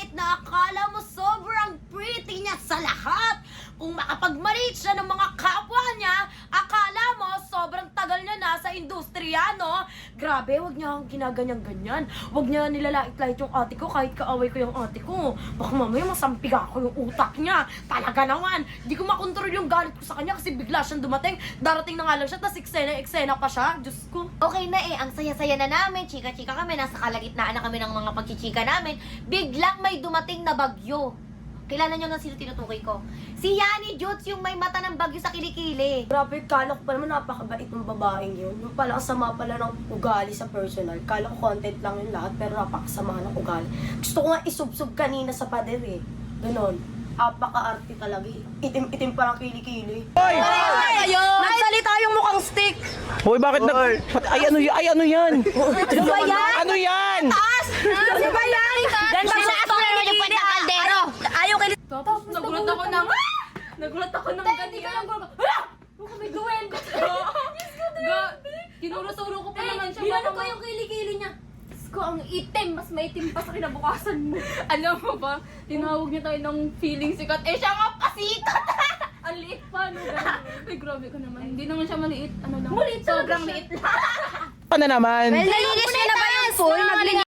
kahit na akala mo sobrang pretty niya sa lahat. Kung makapag-maliit siya ng mga kapwa niya, akala mo sobrang tagal niya na sa industriya, no? Grabe, wag niya akong ginaganyan-ganyan. Wag niya nilalait-lait yung ate ko kahit kaaway ko yung ate ko. Baka mamaya masampig ako yung utak niya. Talaga naman, di ko makontrol yung galit ko sa kanya kasi bigla siyang dumating. Darating na nga lang siya, tas eksena pa siya. Diyos ko. Okay na eh, ang saya-saya na namin, chika-chika kami, nasa kalagitnaan na kami ng mga pagchichika namin. Biglang may dumating na bagyo. Kilala nyo na sino tinutukoy ko? Si Yani Jutz, yung may mata ng bagyo sa kilikili. Grabe, kala ko pa naman napakabait ng babaeng yun. Yung pala kasama pala ng ugali sa personal. Kala ko content lang yung lahat, pero napakasama ng ugali. Gusto ko nga isubsob kanina sa pader eh. Ganon. Apaka-arte talaga eh. Itim-itim parang kilikili. Hoy! Nagsalita yung mukhang stick! Hoy, bakit Ay, ano yan? Ay, ano yan? Ano ba yan? Ano yan? Ano ba yan? Sinaas mo naman yung puwet ng kaldero! Ayaw kay... Tapos nagulat ako ng... Nagulat ako ng ganyan. Baka may gawin. Tinuro-turo ko pa naman siya. Binano ko yung kilikili niya. Diyos ko, ang itim. Mas maitim pa sa kinabukasan mo. Alam mo ba, tinawag niya tayo ng feeling sikat. Eh, siya nga pasikat! Ang liit pa, no? Ganun. Ay, grabe ka naman. Hindi naman siya maliit. Ano lang. Maliit talaga Sobrang siya. liit. Ano naman? Nalinis mo na ba yung pool?